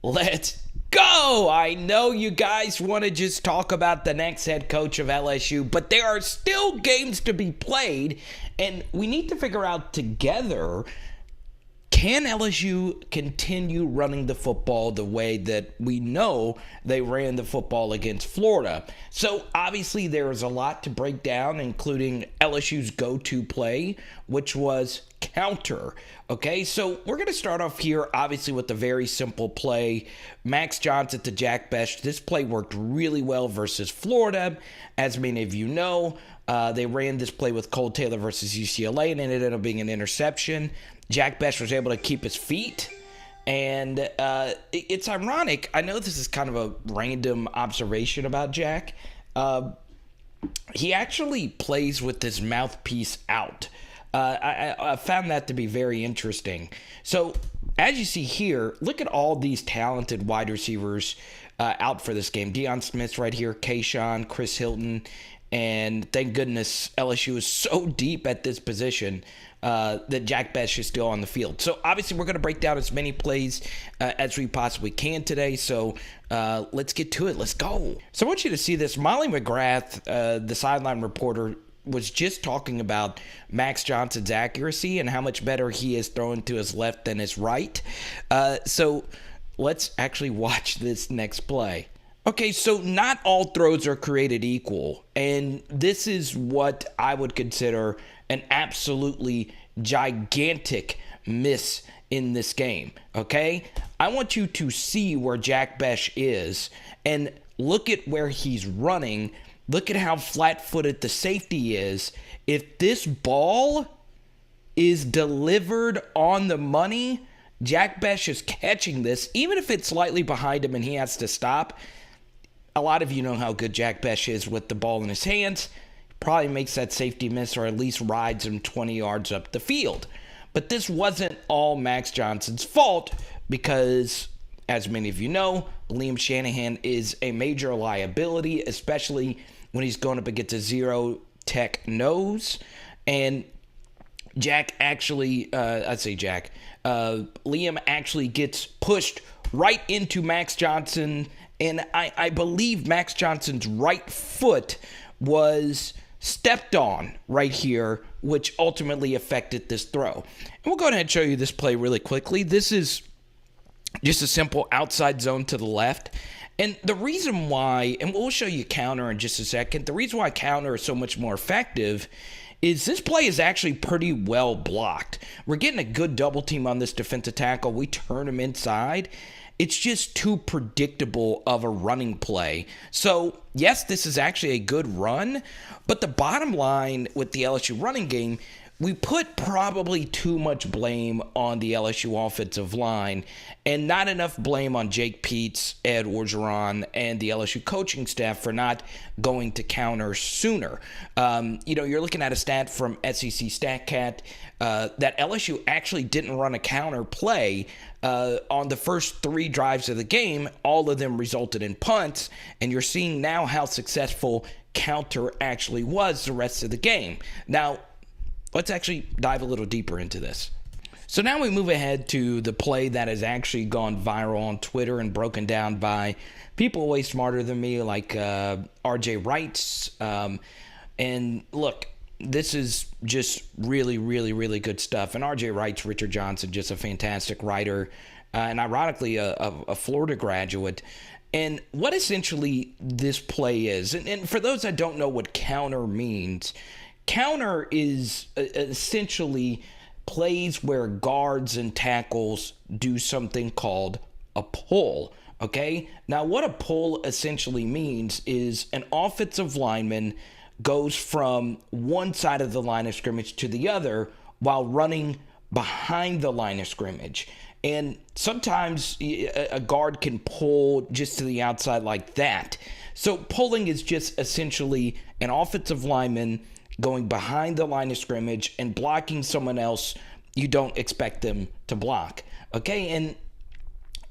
Let's go! I know you guys want to just talk about the next head coach of LSU, but there are still games to be played, and we need to figure out together, can LSU continue running the football the way that we know they ran the football against Florida? So obviously there is a lot to break down, including LSU's go-to play, which was counter. Okay, so we're going to start off here, obviously, with a very simple play. Max Johnson to Jack Bech. This play worked really well versus Florida. As many of you know, they ran this play with Cole Taylor versus UCLA, and it ended up being an interception. Jack Bech was able to keep his feet, and it's ironic. I know this is kind of a random observation about Jack. He actually plays with his mouthpiece out. I found that to be very interesting. So, as you see here, look at all these talented wide receivers out for this game. Deion Smith's right here, Kayshawn, Chris Hilton, and thank goodness LSU is so deep at this position that Jack Bech is still on the field. So obviously we're going to break down as many plays as we possibly can today. So let's get to it. Let's go. So I want you to see this. Molly McGrath, the sideline reporter, was just talking about Max Johnson's accuracy and how much better he is throwing to his left than his right. So let's actually watch this next play. Okay, so not all throws are created equal, and this is what I would consider an absolutely gigantic miss in this game, okay? I want you to see where Jack Bech is and look at where he's running. Look at how flat-footed the safety is. If this ball is delivered on the money, Jack Bech is catching this, even if it's slightly behind him and he has to stop. A lot of you know how good Jack Bech is with the ball in his hands. Probably makes that safety miss or at least rides him 20 yards up the field. But this wasn't all Max Johnson's fault because, as many of you know, Liam Shanahan is a major liability, especially when he's going up against a zero-tech nose. And Liam actually gets pushed right into Max Johnson, and I believe Max Johnson's right foot was stepped on right here, which ultimately affected this throw. And we'll go ahead and show you this play really quickly. This is just a simple outside zone to the left. And the reason why, and we'll show you counter in just a second, the reason why counter is so much more effective is this play is actually pretty well blocked. We're getting a good double team on this defensive tackle. We turn him inside. It's just too predictable of a running play. So, yes, this is actually a good run, but the bottom line with the LSU running game, we put probably too much blame on the LSU offensive line and not enough blame on Jake Peetz, Ed Orgeron, and the LSU coaching staff for not going to counter sooner. You're looking at a stat from SEC StatCat that LSU actually didn't run a counter play on the first 3 drives of the game. All of them resulted in punts, and you're seeing now how successful counter actually was the rest of the game. Now, let's actually dive a little deeper into this. So now we move ahead to the play that has actually gone viral on Twitter and broken down by people way smarter than me, like RJ Wrights. And look, this is just really, really, really good stuff. And RJ Wrights, Richard Johnson, just a fantastic writer, and ironically a Florida graduate. And what essentially this play is, and for those that don't know what counter means, counter is essentially plays where guards and tackles do something called a pull, okay? Now, what a pull essentially means is an offensive lineman goes from one side of the line of scrimmage to the other while running behind the line of scrimmage. And sometimes a guard can pull just to the outside like that. So pulling is just essentially an offensive lineman going behind the line of scrimmage and blocking someone else you don't expect them to block. Okay, and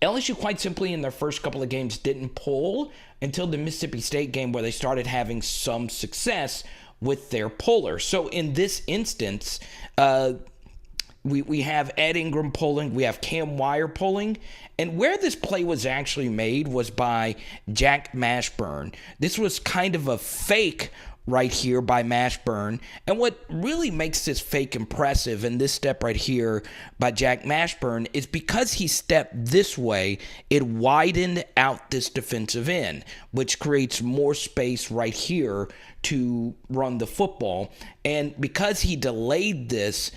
LSU quite simply in their first couple of games didn't pull until the Mississippi State game where they started having some success with their puller. So in this instance, we have Ed Ingram pulling, we have Cam Wire pulling, and where this play was actually made was by Jack Mashburn. This was kind of a fake right here by Mashburn, and what really makes this fake impressive in this step right here by Jack Mashburn is because he stepped this way, it widened out this defensive end, which creates more space right here to run the football, and because he delayed this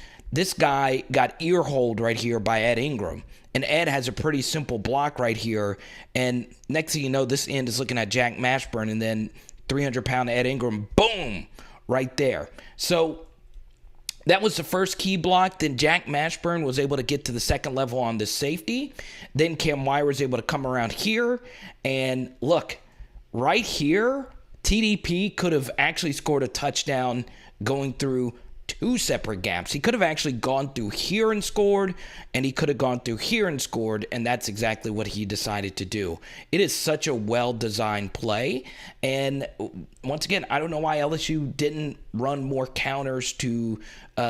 guy got ear-holed right here by Ed Ingram. And Ed has a pretty simple block right here. And next thing you know, this end is looking at Jack Mashburn. And then 300-pound Ed Ingram, boom, right there. So that was the first key block. Then Jack Mashburn was able to get to the second level on this safety. Then Cam Wire was able to come around here. And look, right here, TDP could have actually scored a touchdown going through two separate gaps. He could have actually gone through here and scored, and he could have gone through here and scored, and that's exactly what he decided to do. It is such a well-designed play, and once again, I don't know why LSU didn't run more counters to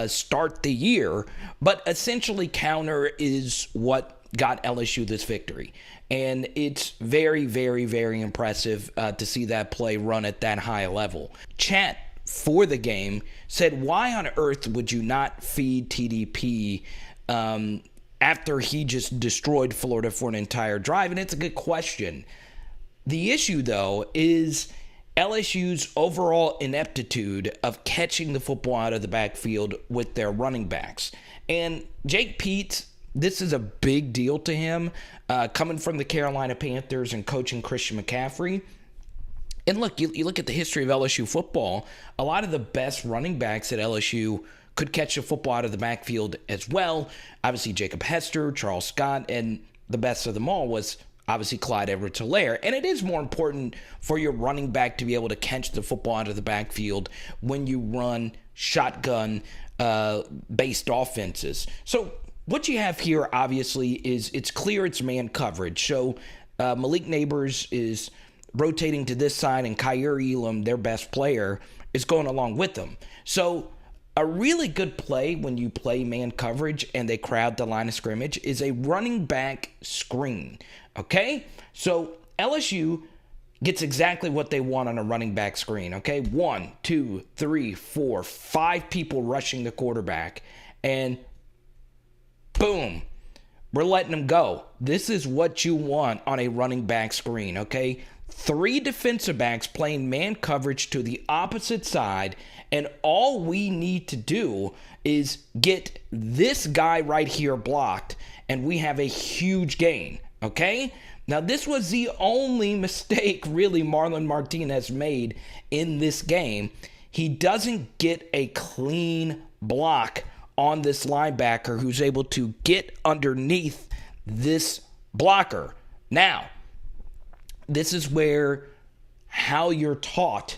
start the year, but essentially counter is what got LSU this victory. And it's very, very, very impressive to see that play run at that high level. Chat for the game said, why on earth would you not feed TDP after he just destroyed Florida for an entire drive? And it's a good question. The issue, though, is LSU's overall ineptitude of catching the football out of the backfield with their running backs. And Jake Peetz, this is a big deal to him, coming from the Carolina Panthers and coaching Christian McCaffrey. And look, you look at the history of LSU football, a lot of the best running backs at LSU could catch the football out of the backfield as well. Obviously, Jacob Hester, Charles Scott, and the best of them all was obviously Clyde Edwards-Helaire. And it is more important for your running back to be able to catch the football out of the backfield when you run shotgun-based offenses. So what you have here, obviously, is it's clear it's man coverage. So Malik Neighbors is rotating to this side, and Kyer Elam, their best player, is going along with them. So a really good play when you play man coverage and they crowd the line of scrimmage is a running back screen, okay? So LSU gets exactly what they want on a running back screen, okay? 1, 2, 3, 4, 5 people rushing the quarterback, and boom, we're letting them go. This is what you want on a running back screen, okay? 3 defensive backs playing man coverage to the opposite side, and all we need to do is get this guy right here blocked, and we have a huge gain, okay? Now, this was the only mistake, really, Marlon Martinez made in this game. He doesn't get a clean block on this linebacker who's able to get underneath this blocker. Now, this is where how you're taught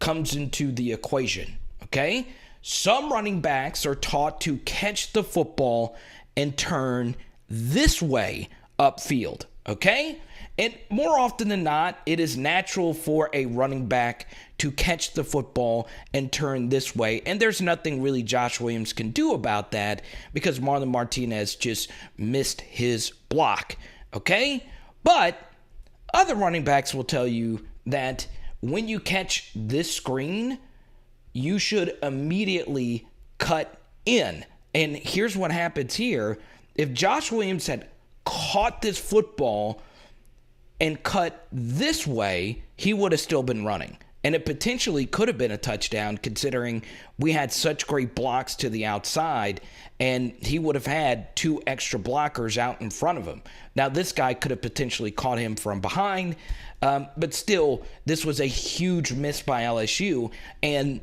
comes into the equation, okay? Some running backs are taught to catch the football and turn this way upfield, okay? And more often than not, it is natural for a running back to catch the football and turn this way. And there's nothing really Josh Williams can do about that because Marlon Martinez just missed his block, okay? But other running backs will tell you that when you catch this screen, you should immediately cut in. And here's what happens here. If Josh Williams had caught this football and cut this way, he would have still been running. And it potentially could have been a touchdown considering we had such great blocks to the outside, and he would have had 2 extra blockers out in front of him. Now, this guy could have potentially caught him from behind, but still, this was a huge miss by LSU. And,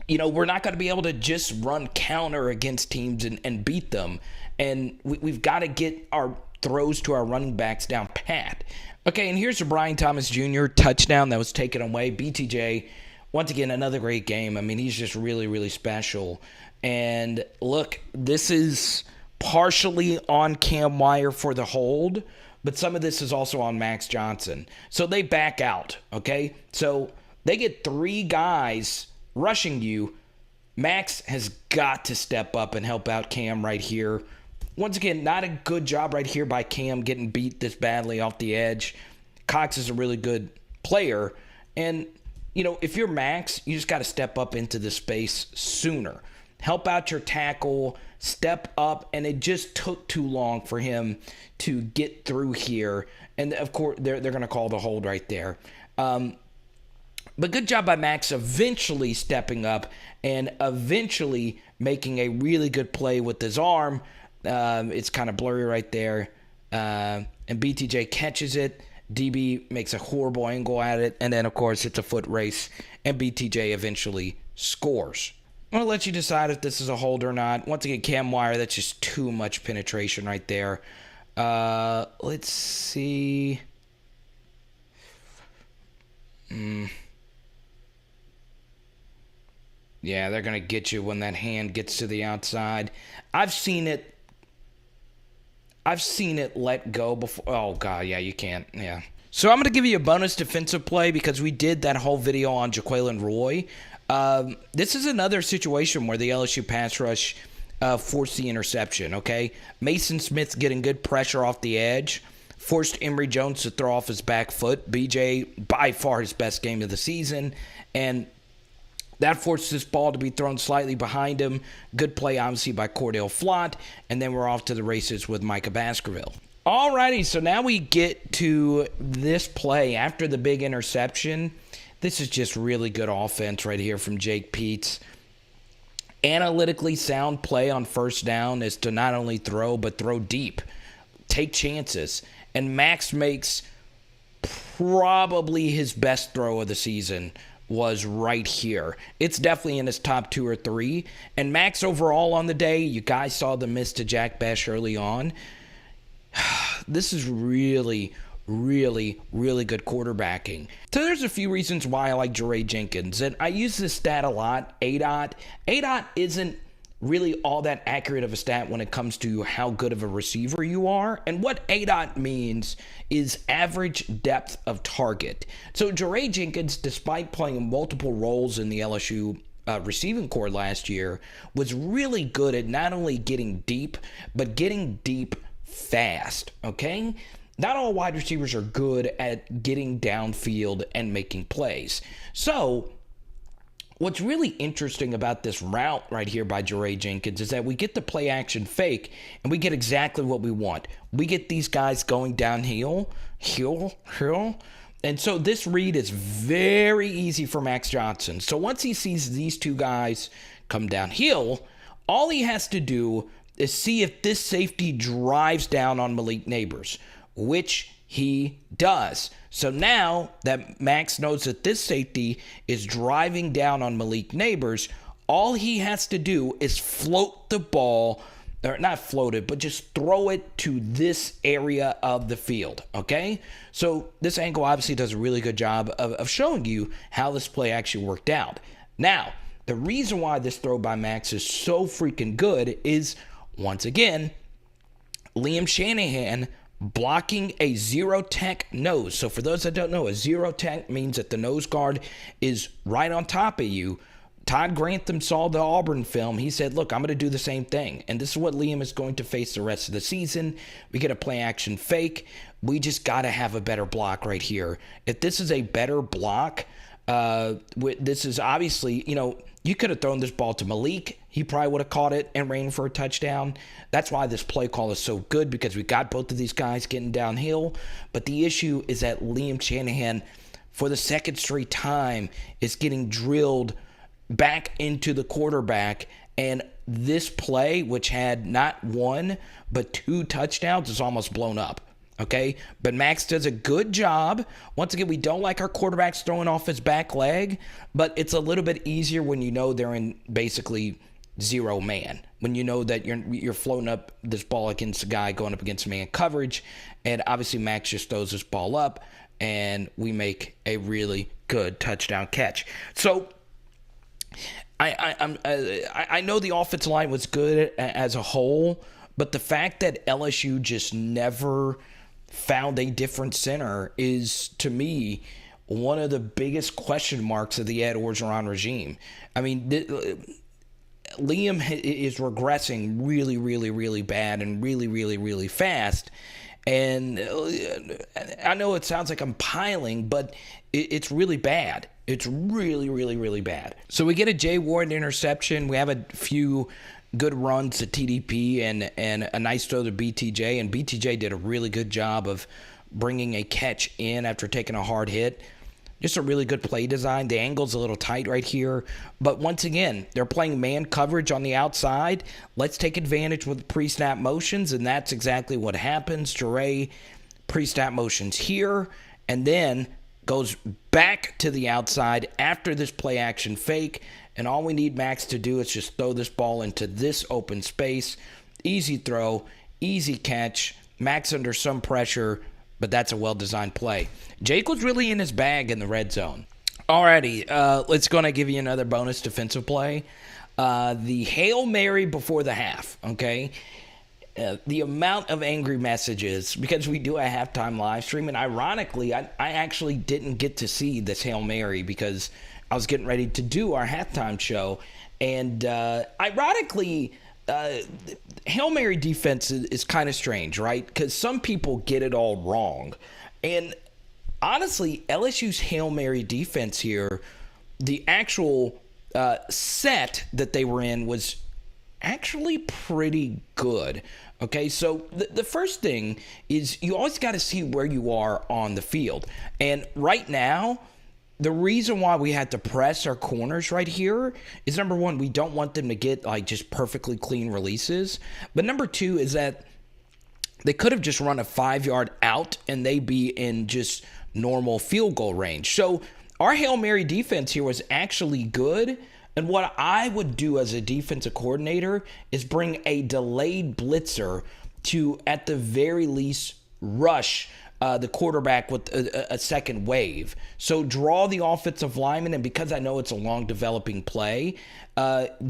you know, we're not going to be able to just run counter against teams and beat them. And we've got to get our throws to our running backs down pat. Okay, and here's the Brian Thomas Jr. touchdown that was taken away. BTJ, once again, another great game. I mean, he's just really, really special. And look, this is partially on Cam Wire for the hold, but some of this is also on Max Johnson. So they back out, okay? So they get 3 guys rushing you. Max has got to step up and help out Cam right here. Once again, not a good job right here by Cam getting beat this badly off the edge. Cox is a really good player. And, you know, if you're Max, you just got to step up into the space sooner. Help out your tackle, step up, and it just took too long for him to get through here. And, of course, they're going to call the hold right there. But good job by Max eventually stepping up and eventually making a really good play with his arm. It's kind of blurry right there. And BTJ catches it. DB makes a horrible angle at it. And then, of course, it's a foot race. And BTJ eventually scores. I'll let you decide if this is a hold or not. Once again, Cam Wire, that's just too much penetration right there. Let's see. Yeah, they're going to get you when that hand gets to the outside. I've seen it let go before. Oh, God, yeah, you can't. Yeah. So I'm going to give you a bonus defensive play because we did that whole video on Jaquelin Roy. This is another situation where the LSU pass rush forced the interception, okay? Mason Smith getting good pressure off the edge, forced Emory Jones to throw off his back foot. BJ, by far his best game of the season, and that forced this ball to be thrown slightly behind him. Good play, obviously, by Cordell Flott, and then we're off to the races with Micah Baskerville. Alrighty, so now we get to this play after the big interception. This is just really good offense right here from Jake Peetz. Analytically sound play on first down is to not only throw, but throw deep. Take chances. And Max makes probably his best throw of the season was right here. It's definitely in his top 2 or 3. And Max overall on the day, you guys saw the miss to Jack Bech early on. This is really good quarterbacking. So there's a few reasons why I like Jaray Jenkins. And I use this stat a lot, ADOT. ADOT isn't really all that accurate of a stat when it comes to how good of a receiver you are. And what ADOT means is average depth of target. So Jaray Jenkins, despite playing multiple roles in the LSU receiving corps last year, was really good at not only getting deep, but getting deep fast, okay? Not all wide receivers are good at getting downfield and making plays. So what's really interesting about this route right here by Jaray Jenkins is that we get the play action fake and we get exactly what we want. We get these guys going downhill, and so this read is very easy for Max Johnson. So once he sees these two guys come downhill, all he has to do is see if this safety drives down on Malik Neighbors, which he does. So now that Max knows that this safety is driving down on Malik Neighbors, all he has to do is float the ball, or not float it, but just throw it to this area of the field, okay? So this angle obviously does a really good job of showing you how this play actually worked out. Now, the reason why this throw by Max is so freaking good is, once again, Liam Shanahan blocking a zero tech nose. So for those that don't know, a zero tech means that the nose guard is right on top of you. Todd Grantham saw the Auburn film. He said, look, I'm going to do the same thing. And this is what Liam is going to face the rest of the season. We get a play action fake. We just got to have a better block right here. If this is a better block, this is obviously, you could have thrown this ball to Malik. He probably would have caught it and ran for a touchdown. That's why this play call is so good, because we got both of these guys getting downhill. But the issue is that Liam Shanahan, for the second straight time, is getting drilled back into the quarterback. And this play, which had not one, but 2 touchdowns, is almost blown up. Okay, but Max does a good job. Once again, we don't like our quarterbacks throwing off his back leg, but it's a little bit easier when you know they're in basically zero man. When you know that you're floating up this ball against a guy going up against man coverage, and obviously Max just throws this ball up, and we make a really good touchdown catch. So I know the offensive line was good as a whole, but the fact that LSU just never found a different center is, to me, one of the biggest question marks of the Ed Orgeron regime. I mean, Liam is regressing really, really, really bad and really, really, really fast. And I know it sounds like I'm piling, but it's really bad. It's really, really, really bad. So we get a Jay Ward interception. We have a few good runs to TDP and a nice throw to BTJ. And BTJ did a really good job of bringing a catch in after taking a hard hit. Just a really good play design. The angle's a little tight right here. But once again, they're playing man coverage on the outside. Let's take advantage with pre-snap motions, and that's exactly what happens. Jaray pre-snap motions here, and then goes back to the outside after this play action fake. And all we need Max to do is just throw this ball into this open space. Easy throw, easy catch. Max under some pressure, but that's a well-designed play. Jake was really in his bag in the red zone. Alrighty, let's go and give you another bonus defensive play. The Hail Mary before the half, okay? The amount of angry messages, because we do a halftime live stream, and ironically, I actually didn't get to see this Hail Mary because I was getting ready to do our halftime show. And ironically, Hail Mary defense is kind of strange, right? Because some people get it all wrong. And honestly, LSU's Hail Mary defense here, the actual set that they were in was actually pretty good. Okay, so the first thing is you always got to see where you are on the field. And right now, the reason why we had to press our corners right here is, number one, we don't want them to get like just perfectly clean releases. But number two is that they could have just run a 5-yard out and they'd be in just normal field goal range. So our Hail Mary defense here was actually good. And what I would do as a defensive coordinator is bring a delayed blitzer to, at the very least, rush the quarterback with a second wave. So draw the offensive lineman, and because I know it's a long developing play,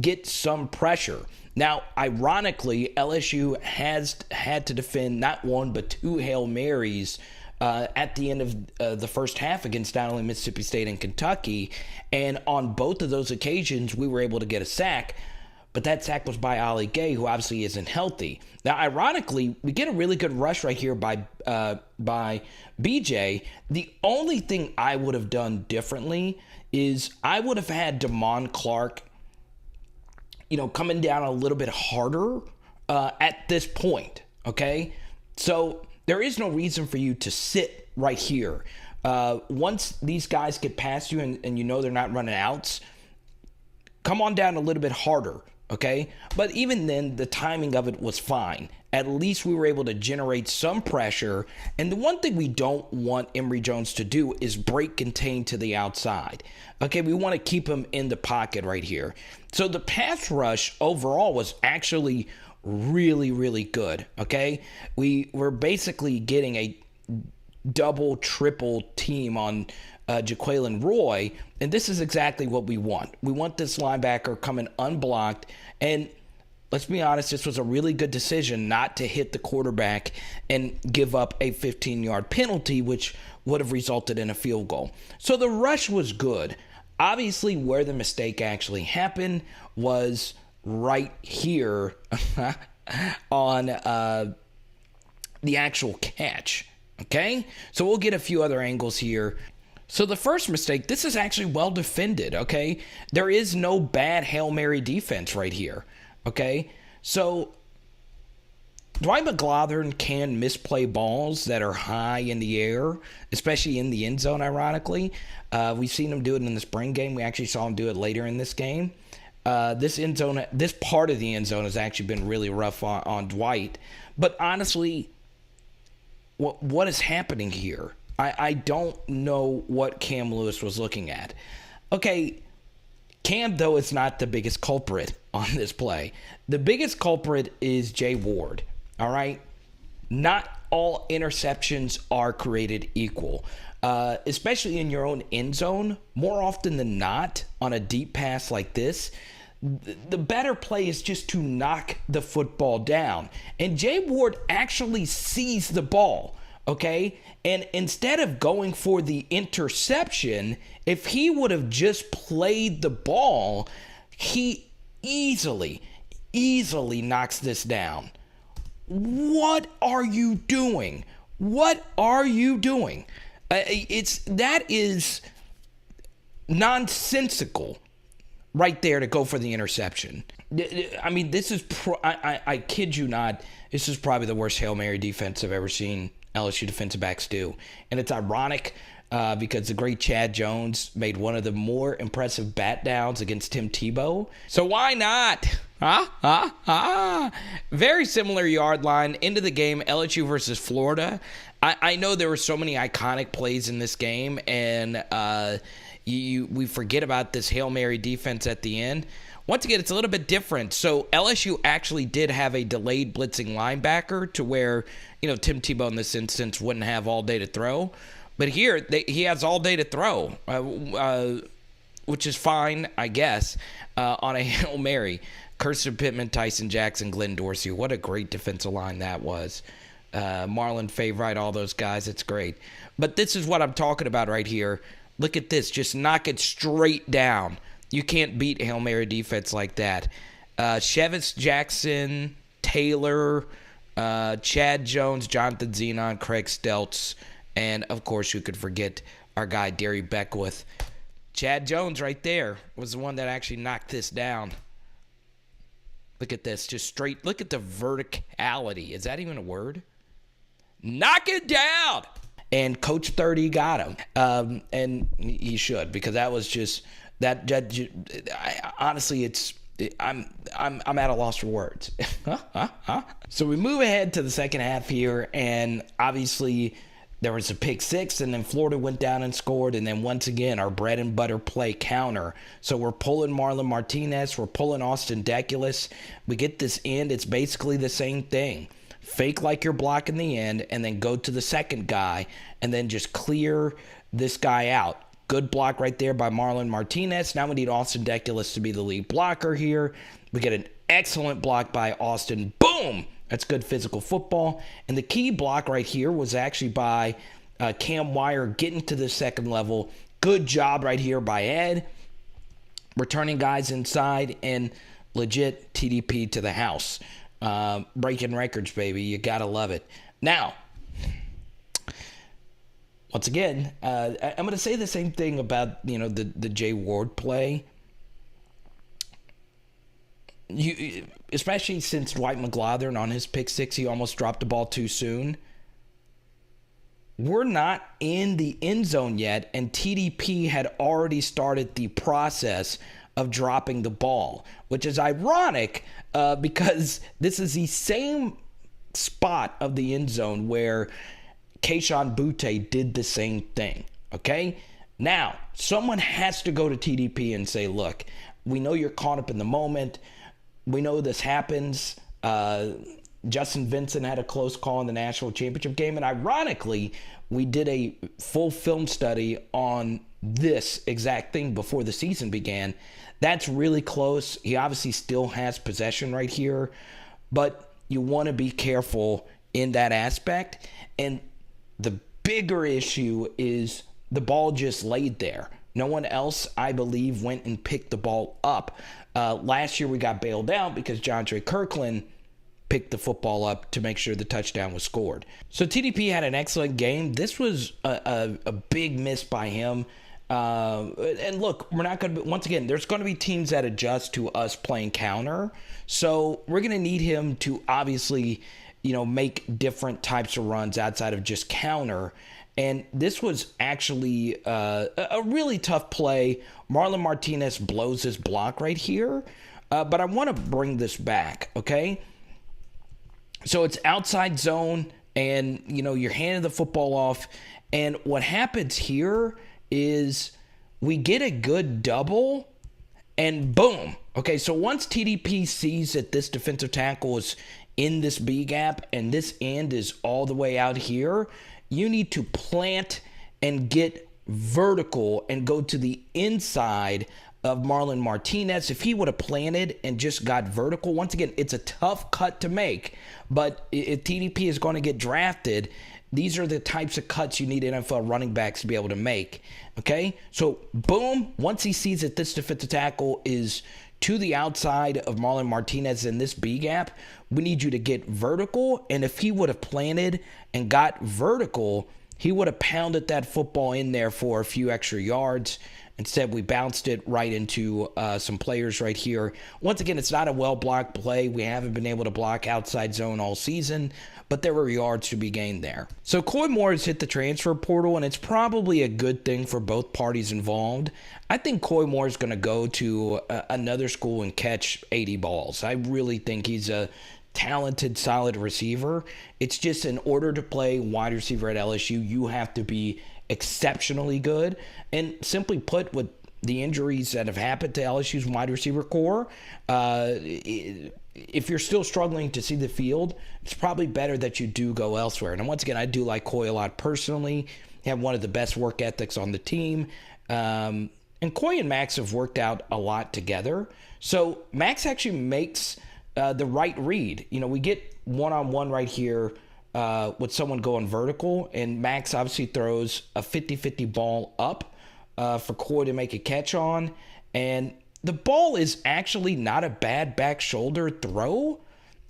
get some pressure. Now, ironically, LSU has had to defend not one but two Hail Marys at the end of the first half against not only Mississippi State and Kentucky. And on both of those occasions, we were able to get a sack. But that sack was by Ali Gay, who obviously isn't healthy. Now, ironically, we get a really good rush right here by BJ. The only thing I would have done differently is I would have had Damon Clark, coming down a little bit harder at this point, okay? So there is no reason for you to sit right here. Once these guys get past you and you know they're not running outs, come on down a little bit harder, okay? But even then, the timing of it was fine. At least we were able to generate some pressure. And the one thing we don't want Emory Jones to do is break contain to the outside. Okay, we want to keep him in the pocket right here. So the pass rush overall was actually really, really good, okay? We were basically getting a double, triple team on Jaquelin Roy, and this is exactly what we want. We want this linebacker coming unblocked, and let's be honest, this was a really good decision not to hit the quarterback and give up a 15-yard penalty, which would have resulted in a field goal. So the rush was good. Obviously, where the mistake actually happened was right here on the actual catch, okay? So we'll get a few other angles here. So the first mistake, this is actually well defended, okay? There is no bad Hail Mary defense right here, okay? So Dwight McGlothern can misplay balls that are high in the air, especially in the end zone, ironically. We've seen him do it in the spring game. We actually saw him do it later in this game. This part of the end zone has actually been really rough on Dwight. But honestly, what is happening here? I don't know what Cam Lewis was looking at. Okay, Cam, though, is not the biggest culprit on this play. The biggest culprit is Jay Ward, all right? Not all interceptions are created equal, especially in your own end zone. More often than not, on a deep pass like this, the better play is just to knock the football down. And Jay Ward actually sees the ball, okay? And instead of going for the interception, if he would have just played the ball, he easily knocks this down. What are you doing? What are you doing? That is nonsensical right there to go for the interception. I mean, this is, I kid you not, this is probably the worst Hail Mary defense I've ever seen LSU defensive backs do. And it's ironic because the great Chad Jones made one of the more impressive bat downs against Tim Tebow. So why not? Very similar yard line into the game, LSU versus Florida. I know there were so many iconic plays in this game, and we forget about this Hail Mary defense at the end. Once again, it's a little bit different. So LSU actually did have a delayed blitzing linebacker to where, Tim Tebow in this instance wouldn't have all day to throw. But here, he has all day to throw, which is fine, I guess, on a Hail Mary. Kirsten Pittman, Tyson Jackson, Glenn Dorsey. What a great defensive line that was. Marlon Favorite, all those guys. It's great. But this is what I'm talking about right here. Look at this. Just knock it straight down. You can't beat Hail Mary defense like that. Shevis Jackson, Taylor, Chad Jones, Jonathan Zenon, Craig Steltz, and, of course, you could forget our guy, Derry Beckwith. Chad Jones right there was the one that actually knocked this down. Look at this. Just straight. Look at the verticality. Is that even a word? Knock it down! And Coach 30 got him. And he should, because that was just... honestly, I'm at a loss for words. So we move ahead to the second half here, and obviously there was a pick six, and then Florida went down and scored, and then once again our bread and butter play counter. So we're pulling Marlon Martinez, we're pulling Austin Deculus. We get this end. It's basically the same thing. Fake like you're blocking the end, and then go to the second guy, and then just clear this guy out. Good block right there by Marlon Martinez. Now we need Austin Deculus to be the lead blocker here. We get an excellent block by Austin. Boom! That's good physical football. And the key block right here was actually by Cam Wire getting to the second level. Good job right here by Ed. Returning guys inside and legit TDP to the house. Breaking records, baby. You got to love it. Now, once again, I'm going to say the same thing about, the Jay Ward play. Especially since Dwight McGlothern on his pick six, he almost dropped the ball too soon. We're not in the end zone yet, and TDP had already started the process of dropping the ball, which is ironic because this is the same spot of the end zone where Kayshon Boutte did the same thing, okay? Now, someone has to go to TDP and say, look, we know you're caught up in the moment. We know this happens. Justin Vincent had a close call in the national championship game, and ironically, we did a full film study on this exact thing before the season began. That's really close. He obviously still has possession right here, but you want to be careful in that aspect. And the bigger issue is the ball just laid there. No one else, I believe, went and picked the ball up. Last year we got bailed out because Jontre Kirkland picked the football up to make sure the touchdown was scored. So TDP had an excellent game. This was a big miss by him. And look, we're not going to, once again, there's going to be teams that adjust to us playing counter. So we're going to need him to obviously, make different types of runs outside of just counter. And this was actually a really tough play. Marlon Martinez blows his block right here. But I want to bring this back, okay? So it's outside zone, and, you're handing the football off. And what happens here is we get a good double, and boom. Okay, so once TDP sees that this defensive tackle is in this B gap and this end is all the way out here, you need to plant and get vertical and go to the inside of Marlon Martinez. If he would have planted and just got vertical, once again, it's a tough cut to make, but if TDP is going to get drafted, these are the types of cuts you need NFL running backs to be able to make, okay? So, boom, once he sees that this defensive tackle is to the outside of Marlon Martinez in this B gap. We need you to get vertical. And if he would have planted and got vertical, he would have pounded that football in there for a few extra yards. Instead, we bounced it right into some players right here. Once again, it's not a well-blocked play. We haven't been able to block outside zone all season, but there were yards to be gained there. So Coy Moore has hit the transfer portal, and it's probably a good thing for both parties involved. I think Coy Moore is going to go to another school and catch 80 balls. I really think he's a talented, solid receiver. It's just in order to play wide receiver at LSU, you have to be exceptionally good. And simply put, with the injuries that have happened to LSU's wide receiver core, if you're still struggling to see the field, it's probably better that you do go elsewhere. And once again, I do like Coy a lot personally. He had one of the best work ethics on the team. And Coy and Max have worked out a lot together. So Max actually makes the right read. You know, we get one-on-one right here with someone going vertical, and Max obviously throws a 50-50 ball up for Coy to make a catch on. And the ball is actually not a bad back shoulder throw.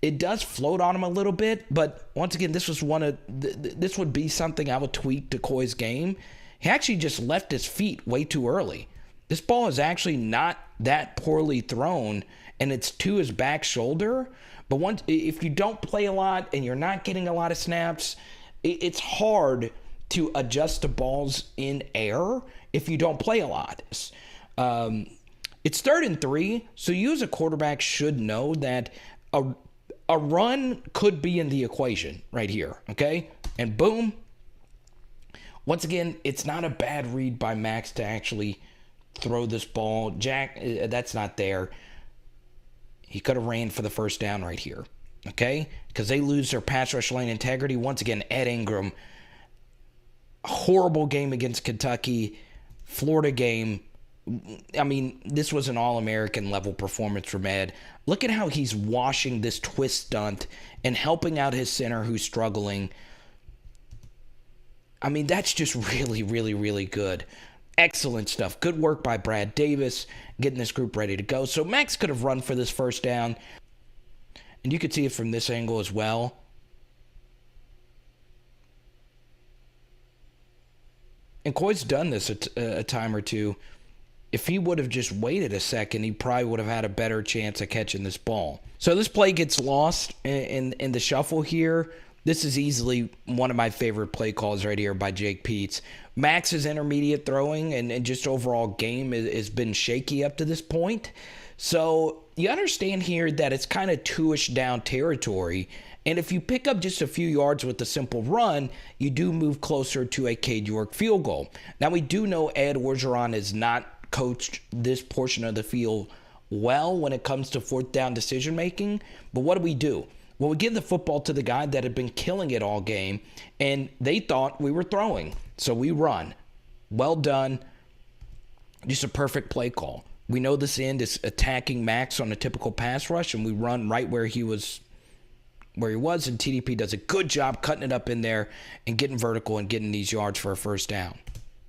It does float on him a little bit, but once again, this was this would be something I would tweak to Coy's game. He actually just left his feet way too early. This ball is actually not that poorly thrown, and it's to his back shoulder. But if you don't play a lot and you're not getting a lot of snaps, it's hard to adjust the balls in air if you don't play a lot. It's 3rd and 3, so you as a quarterback should know that a run could be in the equation right here, okay? And boom. Once again, it's not a bad read by Max to actually throw this ball. Jack, that's not there. He could have ran for the first down right here, okay? Because they lose their pass rush lane integrity. Once again, Ed Ingram, horrible game against Kentucky. Florida game, I mean, this was an All-American level performance from Ed. Look at how he's washing this twist stunt and helping out his center who's struggling. I mean, that's just really, really, really good. Excellent stuff. Good work by Brad Davis getting this group ready to go. So Max could have run for this first down. And you could see it from this angle as well. And Coy's done this a time or two. If he would have just waited a second, he probably would have had a better chance of catching this ball. So this play gets lost in the shuffle here. This is easily one of my favorite play calls right here by Jake Peets. Max's intermediate throwing and just overall game has been shaky up to this point. So you understand here that it's kind of two-ish down territory. And if you pick up just a few yards with a simple run, you do move closer to a Cade York field goal. Now, we do know Ed Orgeron has not coached this portion of the field well when it comes to fourth down decision-making. But what do? Well, we give the football to the guy that had been killing it all game, and they thought we were throwing. So we run. Well done. Just a perfect play call. We know this end is attacking Max on a typical pass rush, and we run right where he was, and TDP does a good job cutting it up in there and getting vertical and getting these yards for a first down.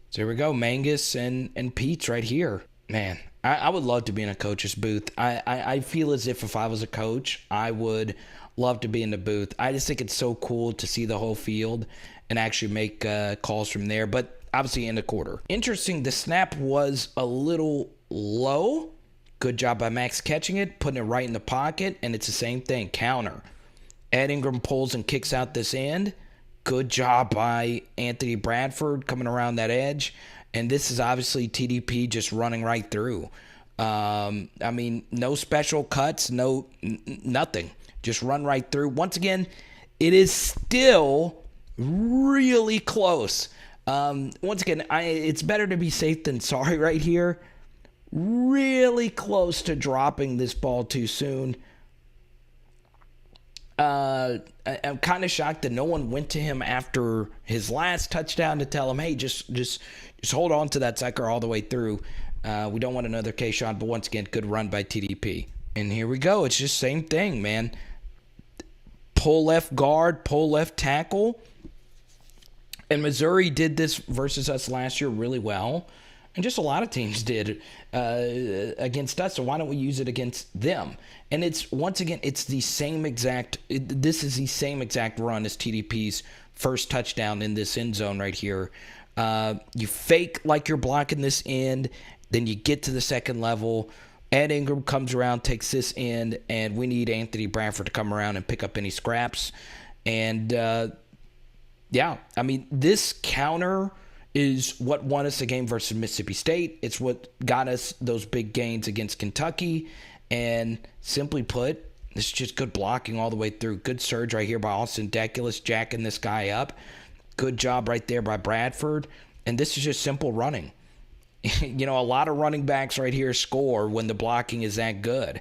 So here we go, Mangus and Peets right here. Man, I would love to be in a coach's booth. I feel as if I was a coach, I would love to be in the booth. I just think it's so cool to see the whole field and actually make calls from there. But obviously in the quarter. Interesting, the snap was a little low. Good job by Max catching it, putting it right in the pocket, and it's the same thing, counter. Ed Ingram pulls and kicks out this end. Good job by Anthony Bradford coming around that edge. And this is obviously TDP just running right through. I mean, no special cuts, nothing. Just run right through. Once again, it is still really close. Once again, it's better to be safe than sorry right here. Really close to dropping this ball too soon. I'm kind of shocked that no one went to him after his last touchdown to tell him, hey, just hold on to that sucker all the way through. We don't want another K-shot, but once again, good run by TDP. And here we go. It's just same thing, man. Pull left guard, pull left tackle. And Missouri did this versus us last year really well. and just a lot of teams did against us, so why don't we use it against them? And it's, once again, it's the same exact, this is the same exact run as TDP's first touchdown in this end zone right here. You fake like you're blocking this end, then you get to the second level. Ed Ingram comes around, takes this end, and we need Anthony Bradford to come around and pick up any scraps. And, yeah, I mean, this counter is what won us the game versus Mississippi State. It's what got us those big gains against Kentucky. And simply put, this is just good blocking all the way through. Good surge right here by Austin Deculus, jacking this guy up. Good job right there by Bradford. And this is just simple running. You know, a lot of running backs right here score when the blocking is that good.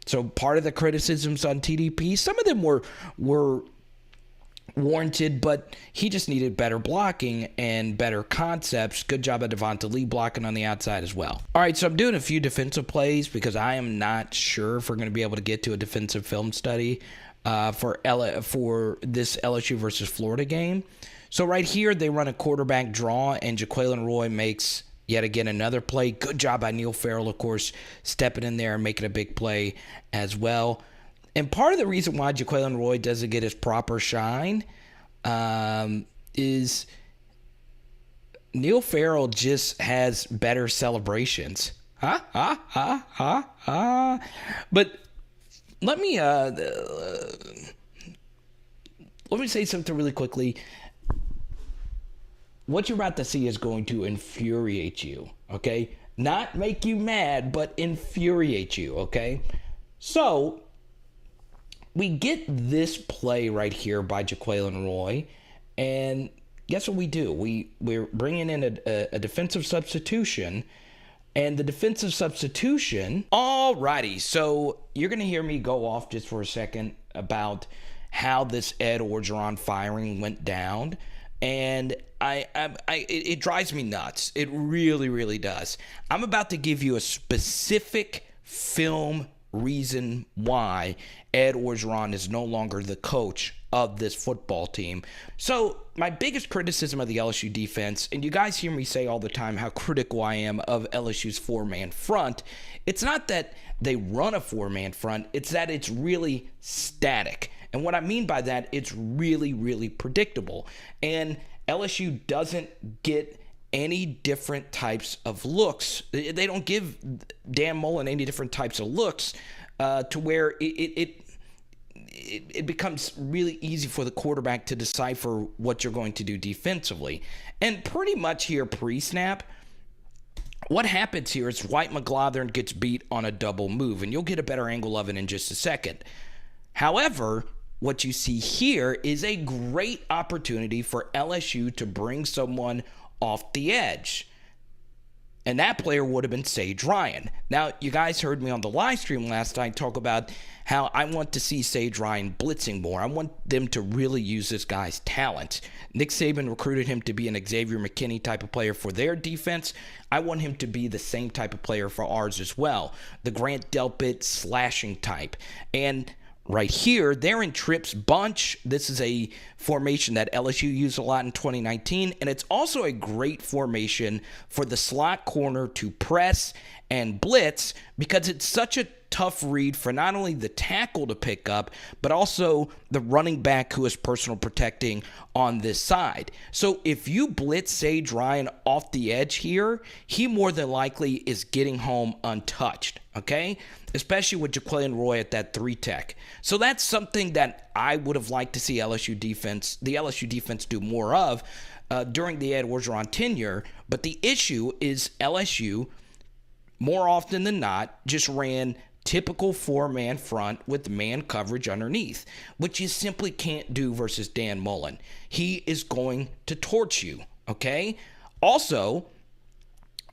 So part of the criticisms on TDP, some of them were warranted, but he just needed better blocking and better concepts. Good job of Devonta Lee blocking on the outside as well. All right, so I'm doing a few defensive plays because I am not sure if we're going to be able to get to a defensive film study for this LSU versus Florida game. So right here, they run a quarterback draw, and Jaquelin Roy makes yet again another play. Good job by Neil Farrell, of course, stepping in there and making a big play as well. And part of the reason why Jaquelin Roy doesn't get his proper shine is Neil Farrell just has better celebrations. But let me say something really quickly. What you're about to see is going to infuriate you, okay? Not make you mad, but infuriate you, okay? So we get this play right here by Jaquelin Roy, and guess what we do? We're bringing in a defensive substitution, and the defensive substitution... Alrighty, so you're going to hear me go off just for a second about how this Ed Orgeron firing went down, and it drives me nuts. It really, really does. I'm about to give you a specific film reason why Ed Orgeron is no longer the coach of this football team. So my biggest criticism of the LSU defense, and you guys hear me say all the time how critical I am of LSU's four-man front, it's not that they run a four-man front, it's that it's really static. And what I mean by that, it's really, really predictable. And LSU doesn't get any different types of looks. They don't give Dan Mullen any different types of looks to where it becomes really easy for the quarterback to decipher what you're going to do defensively. And pretty much here pre-snap, what happens here is White McGlothern gets beat on a double move, and you'll get a better angle of it in just a second. However, what you see here is a great opportunity for LSU to bring someone off the edge. And that player would have been Sage Ryan. Now, you guys heard me on the live stream last night talk about how I want to see Sage Ryan blitzing more. I want them to really use this guy's talent. Nick Saban recruited him to be an Xavier McKinney type of player for their defense. I want him to be the same type of player for ours as well. The Grant Delpit slashing type. And right here, they're in Tripp's bunch. This is a formation that LSU used a lot in 2019, and it's also a great formation for the slot corner to press and blitz because it's such a tough read for not only the tackle to pick up, but also the running back who is personal protecting on this side. So if you blitz Sage Ryan off the edge here, he more than likely is getting home untouched, okay? Especially with Jaquelin Roy at that 3-tech. So that's something that I would have liked to see the LSU defense do more of during the Ed Orgeron tenure. But the issue is LSU, more often than not, just ran typical four-man front with man coverage underneath, which you simply can't do versus Dan Mullen. He is going to torch you, okay? Also,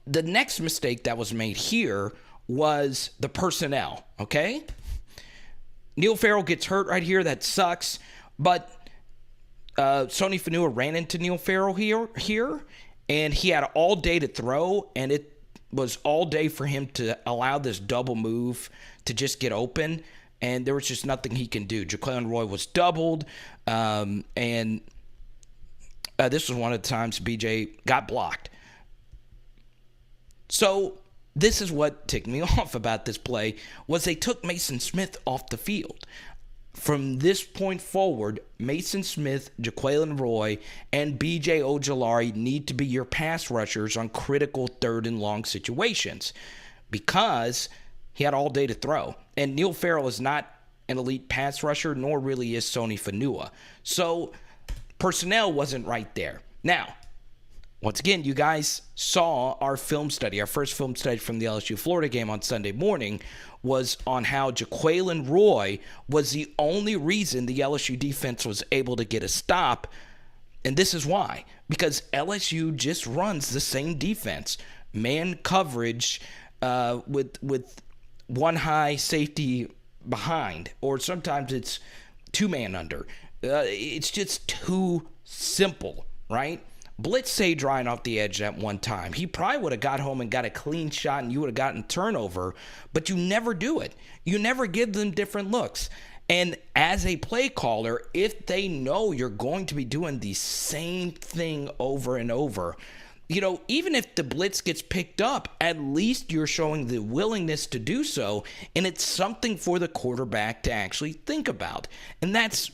the next mistake that was made here was the personnel, okay? Neil Farrell gets hurt right here. That sucks. But Sony Fanua ran into Neil Farrell here, and he had all day to throw, and it was all day for him to allow this double move to just get open, and there was just nothing he can do. Jaquelin Roy was doubled, and this was one of the times BJ got blocked. So this is what ticked me off about this play, was they took Mason Smith off the field. From this point forward, Mason Smith, Jaquelin Roy, and BJ Ojulari need to be your pass rushers on critical third and long situations because he had all day to throw. And Neil Farrell is not an elite pass rusher, nor really is Sony Fanua. So personnel wasn't right there. Now, once again, you guys saw our film study. Our first film study from the LSU Florida game on Sunday morning was on how Jaquelin Roy was the only reason the LSU defense was able to get a stop. And this is why. Because LSU just runs the same defense. Man coverage with one high safety behind. Or sometimes it's two-man under. It's just too simple, right? Blitz Sage Ryan off the edge at one time. He probably would have got home and got a clean shot and you would have gotten turnover, but you never do it. You never give them different looks. And as a play caller, if they know you're going to be doing the same thing over and over, even if the blitz gets picked up, at least you're showing the willingness to do so, and it's something for the quarterback to actually think about. And that's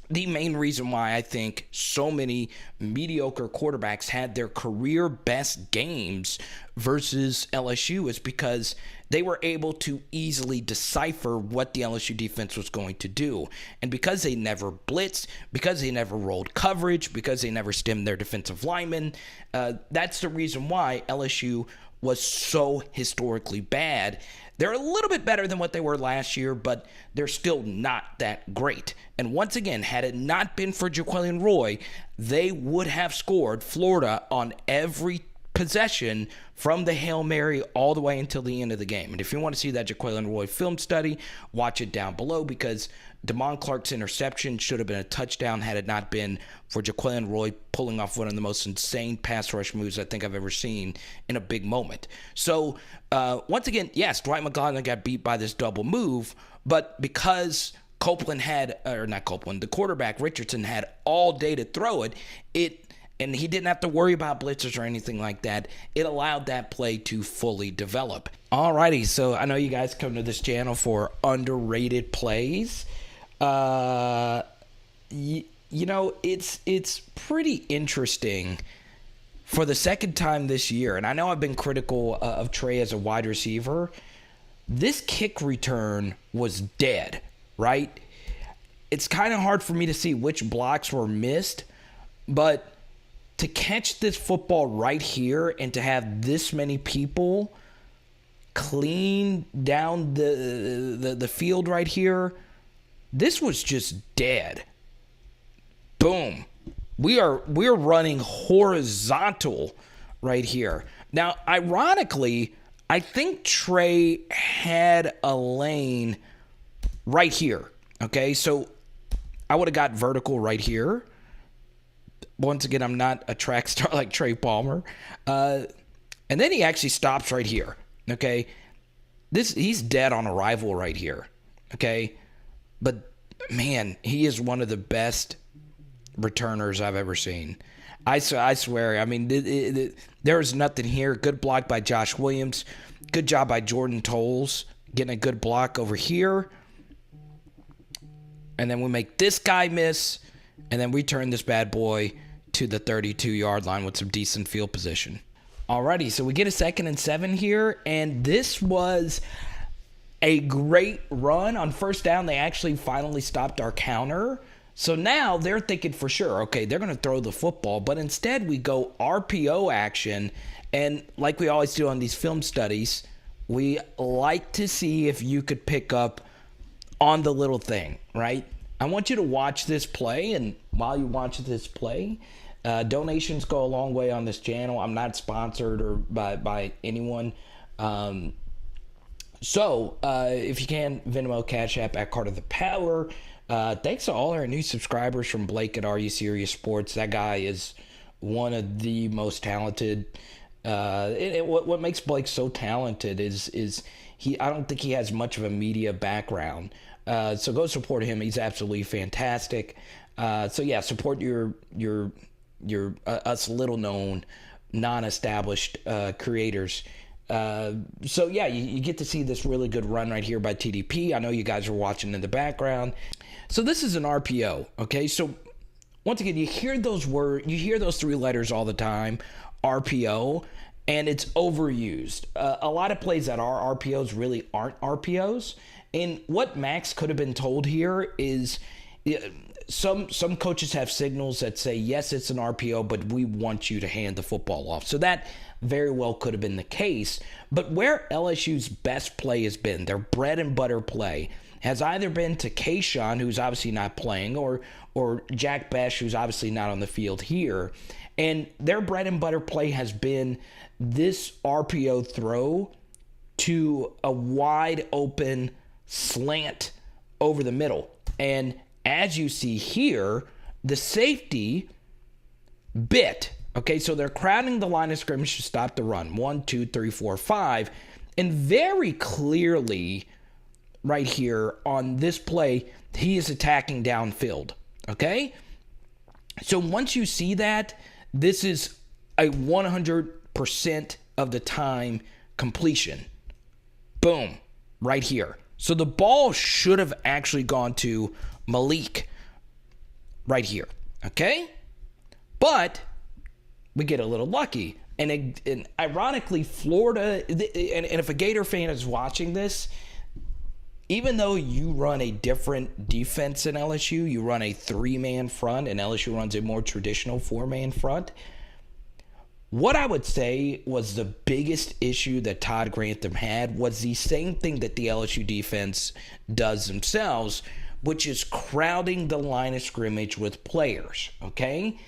the main reason why I think so many mediocre quarterbacks had their career best games versus LSU is because they were able to easily decipher what the LSU defense was going to do. And because they never blitzed, because they never rolled coverage, because they never stemmed their defensive linemen, that's the reason why LSU was so historically bad. They're a little bit better than what they were last year, but they're still not that great. And once again, had it not been for Jaquelin Roy, they would have scored Florida on every possession from the Hail Mary all the way until the end of the game. And if you want to see that Jaquelin Roy film study, watch it down below because Damon Clark's interception should have been a touchdown had it not been for Jaquelin Roy pulling off one of the most insane pass rush moves I think I've ever seen in a big moment. So, once again, yes, Dwight McGlothern got beat by this double move, but because the quarterback Richardson had all day to throw it, and he didn't have to worry about blitzers or anything like that. It allowed that play to fully develop. Alrighty, so I know you guys come to this channel for underrated plays. It's pretty interesting for the second time this year, and I know I've been critical of Trey as a wide receiver. This kick return was dead, right? It's kind of hard for me to see which blocks were missed, but to catch this football right here and to have this many people clean down the field right here, this was just dead. Boom. We're running horizontal right here. Now, ironically, I think Trey had a lane right here. Okay, so I would have got vertical right here. Once again, I'm not a track star like Trey Palmer. And then he actually stops right here. Okay, he's dead on arrival right here. Okay, but man, he is one of the best returners I've ever seen. I swear. I mean, there is nothing here. Good block by Josh Williams. Good job by Jordan Tolles getting a good block over here. And then we make this guy miss. And then we turn this bad boy to the 32-yard line with some decent field position. Alrighty, so we get a 2nd and 7 here. And this was a great run. On first down, they actually finally stopped our counter. So now they're thinking for sure, okay, they're going to throw the football. But instead, we go RPO action. And like we always do on these film studies, we like to see if you could pick up on the little thing, right? I want you to watch this play, and while you watch this play, donations go a long way on this channel. I'm not sponsored or by anyone. So if you can, Venmo, Cash App at Carter the Power. Thanks to all our new subscribers from Blake at Are You Serious Sports. That guy is one of the most talented. What makes Blake so talented is I don't think he has much of a media background. So go support him. He's absolutely fantastic. So yeah, support your us little known non-established creators. So yeah, you get to see this really good run right here by TDP. I know you guys are watching in the background. So this is an RPO, okay? So once again, you hear those three letters all the time, RPO, and it's overused. A lot of plays that are RPOs really aren't RPOs. And what Max could have been told here is some coaches have signals that say, yes, it's an RPO, but we want you to hand the football off. So that very well could have been the case. But where LSU's best play has been, their bread and butter play, has either been to Kayshawn, who's obviously not playing, or Jack Bech, who's obviously not on the field here. And their bread and butter play has been this RPO throw to a wide open slant over the middle. And as you see here, the safety bit. Okay, so they're crowding the line of scrimmage to stop the run. 1, 2, 3, 4, 5. And very clearly right here on this play, he is attacking downfield. Okay? So once you see that, this is a 100% of the time completion. Boom. Right here. So the ball should have actually gone to Malik right here. Okay? But we get a little lucky. And ironically, Florida, and if a Gator fan is watching this, even though you run a different defense in LSU, you run a 3-man front, and LSU runs a more traditional 4-man front, what I would say was the biggest issue that Todd Grantham had was the same thing that the LSU defense does themselves, which is crowding the line of scrimmage with players, okay?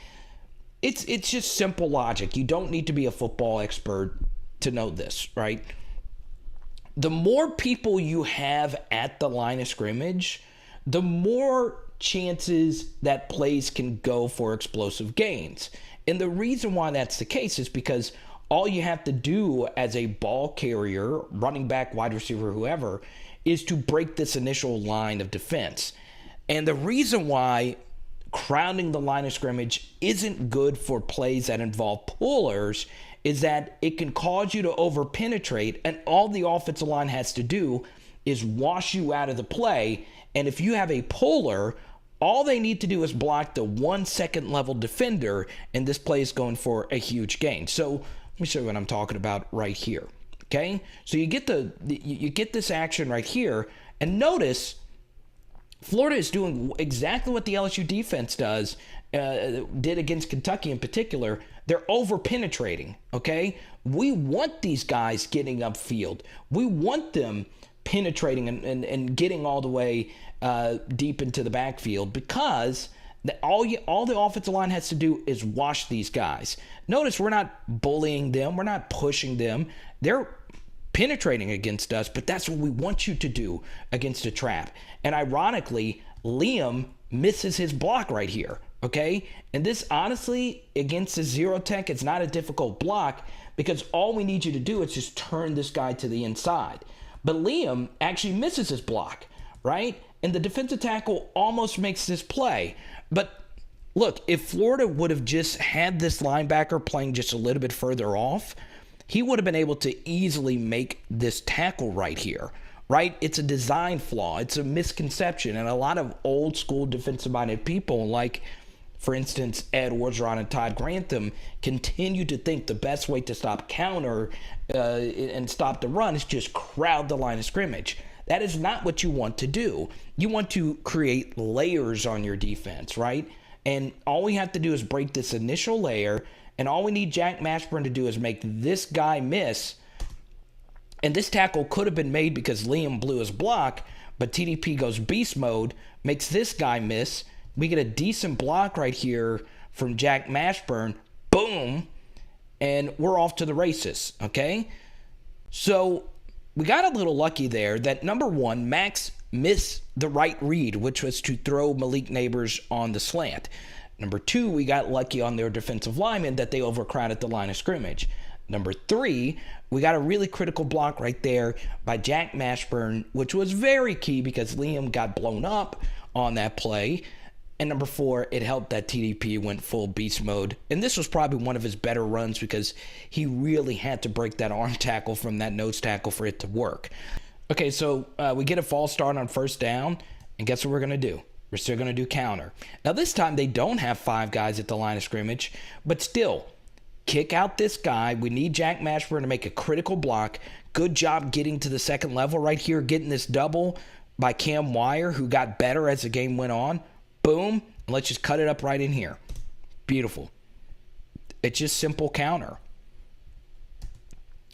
It's just simple logic. You don't need to be a football expert to know this, right? The more people you have at the line of scrimmage, the more chances that plays can go for explosive gains. And the reason why that's the case is because all you have to do as a ball carrier, running back, wide receiver, whoever, is to break this initial line of defense. And the reason why crowding the line of scrimmage isn't good for plays that involve pullers is that it can cause you to over-penetrate, and all the offensive line has to do is wash you out of the play. And if you have a puller, all they need to do is block the 1-second level defender, and this play is going for a huge gain. So let me show you what I'm talking about right here. Okay, so you get you get this action right here, and notice Florida is doing exactly what the LSU defense did against Kentucky in particular. They're over-penetrating, okay? We want these guys getting upfield. We want them penetrating and getting all the way deep into the backfield because all the offensive line has to do is wash these guys. Notice we're not bullying them. We're not pushing them. They're penetrating against us, but that's what we want you to do against a trap. And ironically, Liam misses his block right here, okay? And this, honestly, against the zero tech, it's not a difficult block because all we need you to do is just turn this guy to the inside. But Liam actually misses his block, right? And the defensive tackle almost makes this play. But look, if Florida would have just had this linebacker playing just a little bit further off, he would have been able to easily make this tackle right here, right? It's a design flaw. It's a misconception. And a lot of old school defensive-minded people, like, for instance, Ed Orgeron and Todd Grantham, continue to think the best way to stop counter and stop the run is just crowd the line of scrimmage. That is not what you want to do. You want to create layers on your defense, right? And all we have to do is break this initial layer, and all we need Jack Mashburn to do is make this guy miss. And this tackle could have been made because Liam blew his block, but TDP goes beast mode, makes this guy miss. We get a decent block right here from Jack Mashburn. Boom. And we're off to the races, okay? So we got a little lucky there that, number one, Max missed the right read, which was to throw Malik Neighbors on the slant. Number two, we got lucky on their defensive lineman that they overcrowded the line of scrimmage. Number three, we got a really critical block right there by Jack Mashburn, which was very key because Liam got blown up on that play. And number 4, it helped that TDP went full beast mode. And this was probably one of his better runs because he really had to break that arm tackle from that nose tackle for it to work. Okay, so we get a false start on first down. And guess what we're going to do? We're still going to do counter. Now, this time they don't have 5 guys at the line of scrimmage. But still, kick out this guy. We need Jack Mashburn to make a critical block. Good job getting to the second level right here, getting this double by Cam Wire, who got better as the game went on. Boom. And let's just cut it up right in here. Beautiful. It's just simple counter.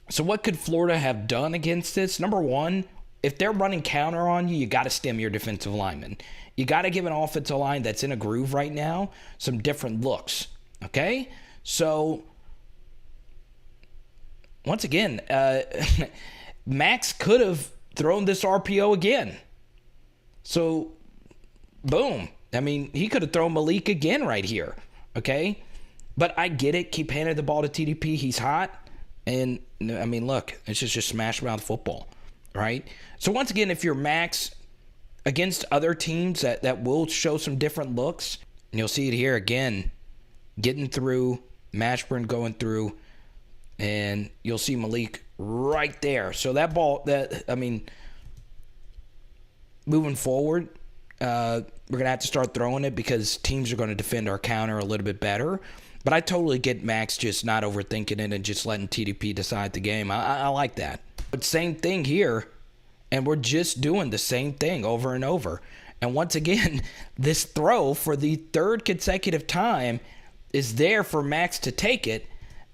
So what could Florida have done against this? Number 1, if they're running counter on you, you got to stem your defensive lineman. You got to give an offensive line that's in a groove right now some different looks. Okay? So, once again, Max could have thrown this RPO again. So, boom. I mean, he could have thrown Malik again right here, okay? But I get it. Keep handing the ball to TDP. He's hot. And, I mean, look, it's just smash mouth football, right? So, once again, if you're Max against other teams that will show some different looks, and you'll see it here again, getting through, Mashburn going through, and you'll see Malik right there. So, that ball, moving forward, we're going to have to start throwing it because teams are going to defend our counter a little bit better. But I totally get Max just not overthinking it and just letting TDP decide the game. I like that. But same thing here, and we're just doing the same thing over and over. And once again, this throw for the 3rd consecutive time is there for Max to take it.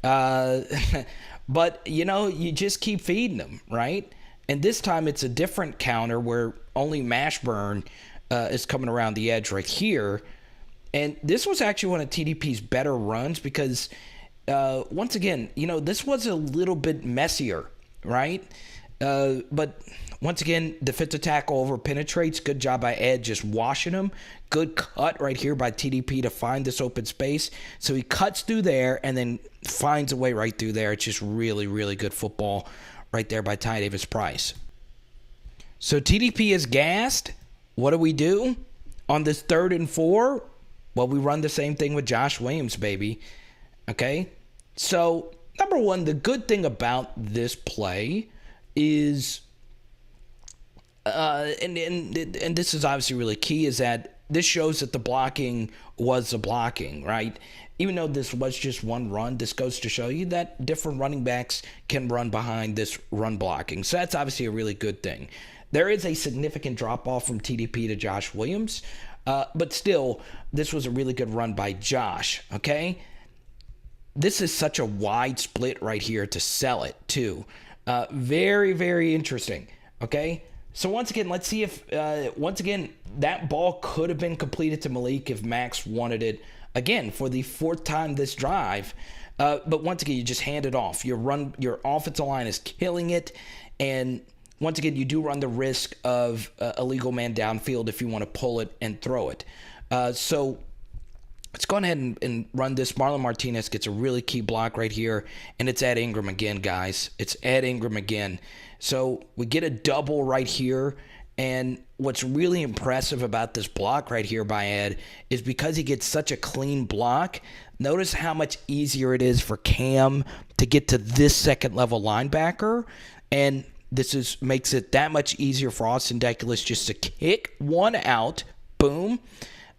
But, you just keep feeding them, right? And this time it's a different counter where only Mashburn is coming around the edge right here. And this was actually one of TDP's better runs because, once again, this was a little bit messier, right? But once again, defensive tackle over penetrates. Good job by Ed just washing him. Good cut right here by TDP to find this open space. So he cuts through there and then finds a way right through there. It's just really, really good football right there by Ty Davis Price. So TDP is gassed. What do? On this 3rd and 4? Well, we run the same thing with Josh Williams, baby. Okay? So, number 1, the good thing about this play is, and this is obviously really key, is that this shows that the blocking was the blocking, right? Even though this was just one run, this goes to show you that different running backs can run behind this run blocking. So that's obviously a really good thing. There is a significant drop-off from TDP to Josh Williams, but still, this was a really good run by Josh, okay? This is such a wide split right here to sell it, too. Very, very interesting, okay? So once again, let's see if, that ball could have been completed to Malik if Max wanted it, again, for the 4th time this drive. But once again, you just hand it off. Your offensive line is killing it, and once again, you do run the risk of a legal man downfield if you want to pull it and throw it. So let's go ahead and run this. Marlon Martinez gets a really key block right here, and it's Ed Ingram again, guys. It's Ed Ingram again. So we get a double right here, and what's really impressive about this block right here by Ed is because he gets such a clean block, notice how much easier it is for Cam to get to this second-level linebacker, and this makes it that much easier for Austin Deculus just to kick one out. Boom.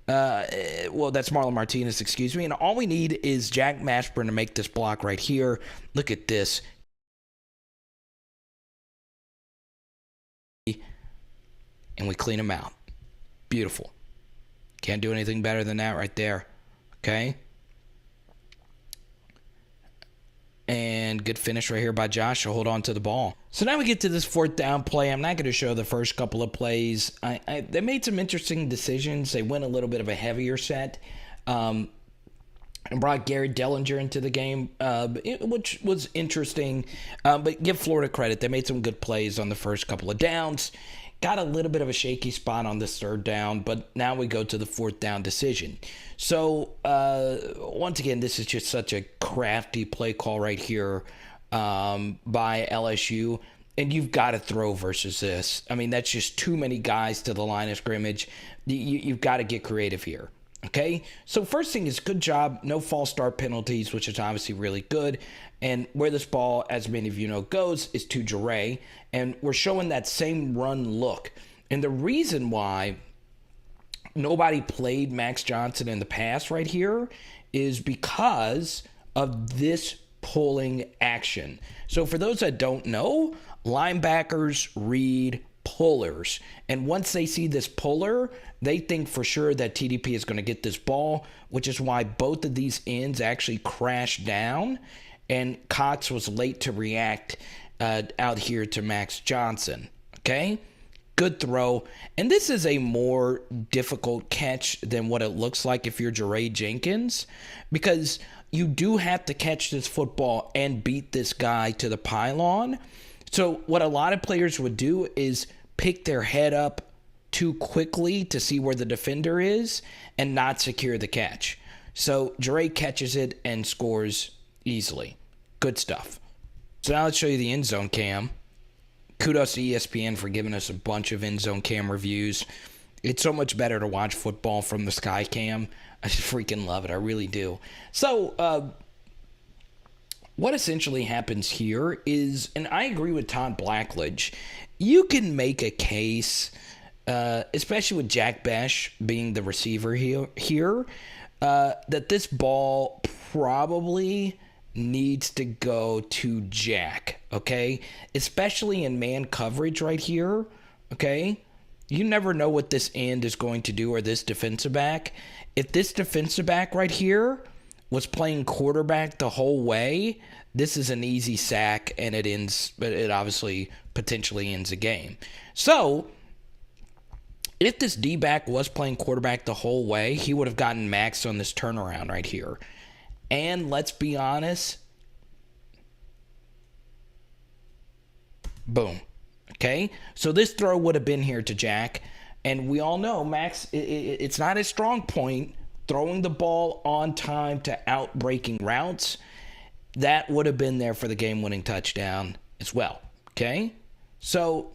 Well, that's Marlon Martinez, excuse me. And all we need is Jack Mashburn to make this block right here. Look at this. And we clean him out. Beautiful. Can't do anything better than that right there. Okay. And good finish right here by Josh to hold on to the ball. So now we get to this 4th down play. I'm not going to show the first couple of plays. They made some interesting decisions. They went a little bit of a heavier set and brought Gary Dellinger into the game, which was interesting. But give Florida credit. They made some good plays on the first couple of downs. Got a little bit of a shaky spot on this 3rd down, but now we go to the 4th down decision. So, once again, this is just such a crafty play call right here by LSU, and you've got to throw versus this. I mean, that's just too many guys to the line of scrimmage. You've got to get creative here, Okay, so first thing is good job, no false start penalties, which is obviously really good. And where this ball, as many of you know, goes is to Jaray, and we're showing that same run look. And the reason why nobody played Max Johnson in the past right here is because of this pulling action. So for those that don't know, linebackers read pullers. And once they see this puller, they think for sure that TDP is going to get this ball, which is why both of these ends actually crashed down. And Cox was late to react out here to Max Johnson. Okay? Good throw. And this is a more difficult catch than what it looks like if you're Jaray Jenkins, because you do have to catch this football and beat this guy to the pylon. So what a lot of players would do is pick their head up too quickly to see where the defender is and not secure the catch. So Jaray catches it and scores easily. Good stuff. So now let's show you the end zone cam. Kudos to ESPN for giving us a bunch of end zone cam reviews. It's so much better to watch football from the sky cam. I just freaking love it. I really do. So what essentially happens here is, and I agree with Todd Blackledge, you can make a case, especially with Jack Bech being the receiver here, that this ball probably needs to go to Jack, okay? Especially in man coverage right here, okay? You never know what this end is going to do or this defensive back. If this defensive back right here was playing quarterback the whole way, this is an easy sack, and it obviously potentially ends the game. So if this D-back was playing quarterback the whole way, he would have gotten Max on this turnaround right here. And let's be honest, boom. Okay, so this throw would have been here to Jack, and we all know Max, it's not his strong point, throwing the ball on time to out-breaking routes. That would have been there for the game-winning touchdown as well, okay? So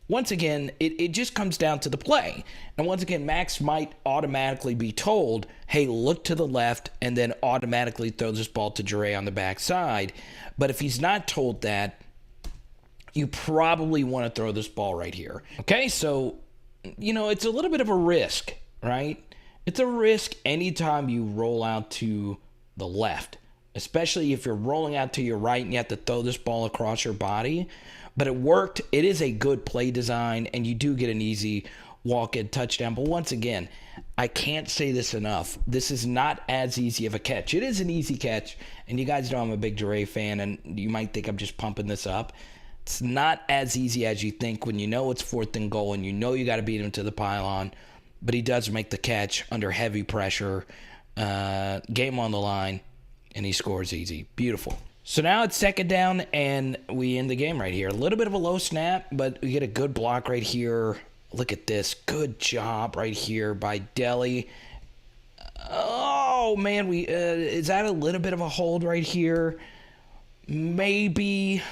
once again, it just comes down to the play. And once again, Max might automatically be told, hey, look to the left, and then automatically throw this ball to Jaray on the backside. But if he's not told that, you probably want to throw this ball right here. Okay, so, it's a little bit of a risk, right? It's a risk anytime you roll out to the left, especially if you're rolling out to your right and you have to throw this ball across your body. But it worked. It is a good play design, and you do get an easy walk-in touchdown. But once again, I can't say this enough. This is not as easy of a catch. It is an easy catch, and you guys know I'm a big Jaray fan, and you might think I'm just pumping this up. It's not as easy as you think when you know it's 4th and goal and you know you got to beat him to the pylon. But he does make the catch under heavy pressure. Game on the line, and he scores easy. Beautiful. So now it's 2nd down, and we end the game right here. A little bit of a low snap, but we get a good block right here. Look at this. Good job right here by Deli. Oh, man. Is that a little bit of a hold right here? Maybe.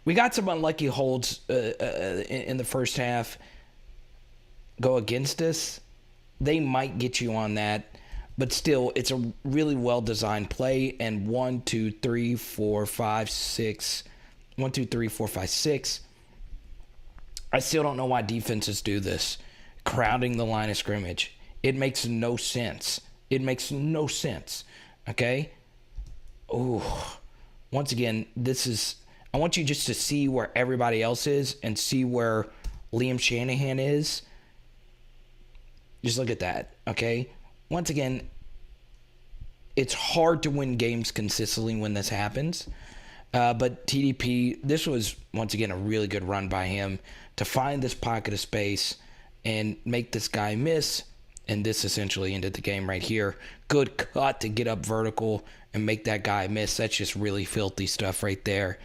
We got some unlucky holds in the first half go against us. They might get you on that. But still, it's a really well-designed play. And 1, 2, 3, 4, 5, 6. 1, 2, 3, 4, 5, 6. I still don't know why defenses do this. Crowding the line of scrimmage. It makes no sense. It makes no sense. Okay? Oh, once again, I want you just to see where everybody else is and see where Liam Shanahan is. Just look at that. Okay? Once again, it's hard to win games consistently when this happens. But TDP, this was, once again, a really good run by him to find this pocket of space and make this guy miss. And this essentially ended the game right here. Good cut to get up vertical and make that guy miss. That's just really filthy stuff right there.